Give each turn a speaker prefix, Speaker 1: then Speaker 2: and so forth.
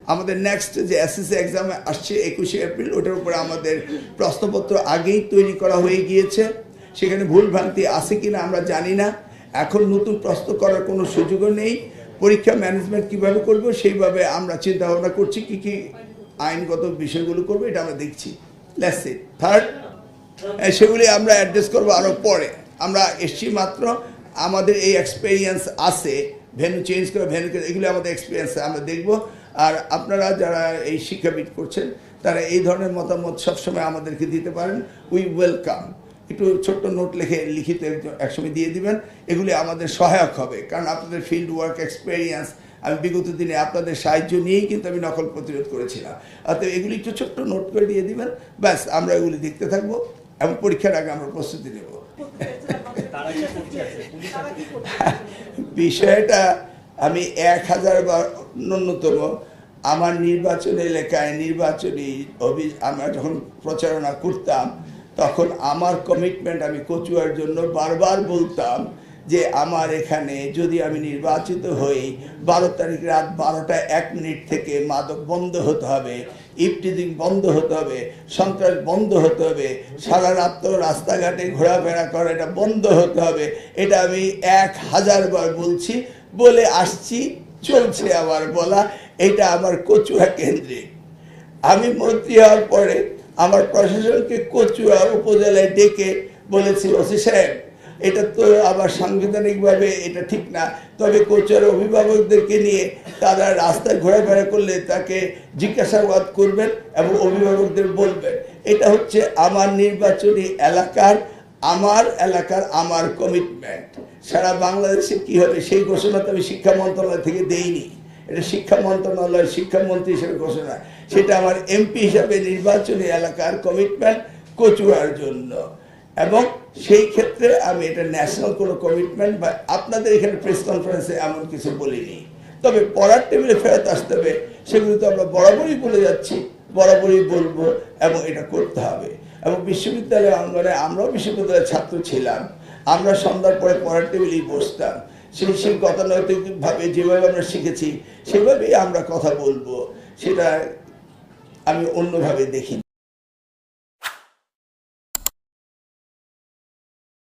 Speaker 1: আমাদের নেক্সট যে SSC exam আসছে 21শে এপ্রিল, ওটার উপরে আমাদের প্রশ্নপত্র আগেই তৈরি করা হয়ে গিয়েছে। সেখানে ভুল ভ্রান্তি আছে কিনা আমরা জানি না। এখন নতুন প্রশ্ন করার কোনো সুযোগও নেই। পরীক্ষা ম্যানেজমেন্ট কিভাবে করব সেইভাবে আমরা চিন্তা ভাবনা করছি, কি কি আইনগত বিষয়গুলো করবো এটা আমরা দেখছি। Let's see. থার্ড, সেগুলি আমরা অ্যাড্রেস করবো আরও পরে। আমরা এসছি মাত্র, আমাদের এই এক্সপেরিয়েন্স আছে, ভেন্যু চেঞ্জ করে এগুলো আমাদের এক্সপিরিয়েন্স আমরা দেখব। আর আপনারা যারা এই শিক্ষাবিদ করছেন তারা এই ধরনের মতামত সবসময় আমাদেরকে দিতে পারেন। We welcome. একটু ছোট্ট নোট লিখিত একসময় দিয়ে দিবেন, এগুলি আমাদের সহায়ক হবে। কারণ আপনাদের ফিল্ড ওয়ার্ক এক্সপেরিয়েন্স, আমি বিগত দিনে আপনাদের সাহায্য নিয়েই কিন্তু আমি নকল প্রতিরোধ করেছিলাম। অর্থাৎ এগুলি একটু ছোট্ট নোট করে দিয়ে দিবেন, ব্যাস আমরা এগুলি দেখতে থাকবো এবং পরীক্ষার আগে আমরা প্রস্তুতি নেব। বিষয়টা আমি 1000 বার ন্যূনতম আমার নির্বাচন এলাকায় আমরা যখন প্রচারণা করতাম তখন আমার কমিটমেন্ট, আমি কচুয়ার জন্য বারবার বলতাম যে আমার এখানে যদি আমি নির্বাচিত হই 12 তারিখ রাত 12টা 1 মিনিট থেকে মাদক বন্ধ হতে হবে, ইফটিজিং বন্ধ হতে হবে, সন্ত্রাস বন্ধ হতে হবে, সারা রাত রাস্তাঘাটে ঘোরাফেরা করা এটা বন্ধ হতে হবে। এটা আমি 1000 বার বলছি, বলে আসছি, চলছে আবার বলা। এটা আমার কচুয়া কেন্দ্রিক। আমি মন্ত্রী হওয়ার পরে আমার প্রশাসনকে কচুয়া উপজেলায় ডেকে বলেছি, ওসি সাহেব এটা তো আবার সাংবিধানিকভাবে এটা ঠিক না, তবে কচুয়ার অভিভাবকদেরকে নিয়ে তারা রাস্তায় ঘোরাফেরা করলে তাকে জিজ্ঞাসাবাদ করবেন এবং অভিভাবকদের বলবেন। এটা হচ্ছে আমার নির্বাচনী এলাকার আমার কমিটমেন্ট। সারা বাংলাদেশে কি হবে সেই ঘোষণা তো আমি শিক্ষা মন্ত্রণালয় থেকে দেইনি, এটা শিক্ষা মন্ত্রণালয়ের শিক্ষামন্ত্রী হিসেবে ঘোষণা। সেটা আমার এমপি হিসাবে নির্বাচনী এলাকার কমিটমেন্ট কচুয়ার জন্য। এবং সেই ক্ষেত্রে আমি এটা ন্যাশনাল কোনো কমিটমেন্ট বা আপনাদের এখানে প্রেস কনফারেন্সে এমন কিছু বলিনি। তবে পড়ার টেবিলে ফেরত আসতে হবে সেগুলো তো আমরা বরাবরই বলে যাচ্ছি, বরাবরই বলবো এবং এটা করতে হবে। এবং বিশ্ববিদ্যালয় অঙ্গনে আমরাও বিশ্ববিদ্যালয়ের ছাত্র ছিলাম, আমরা সন্ধ্যার পরে পড়ার টেবিলেই বসতাম। সেই গতানৈতিকভাবে যেভাবে আমরা শিখেছি সেভাবেই আমরা কথা বলবো, সেটা আমি অন্যভাবে দেখি।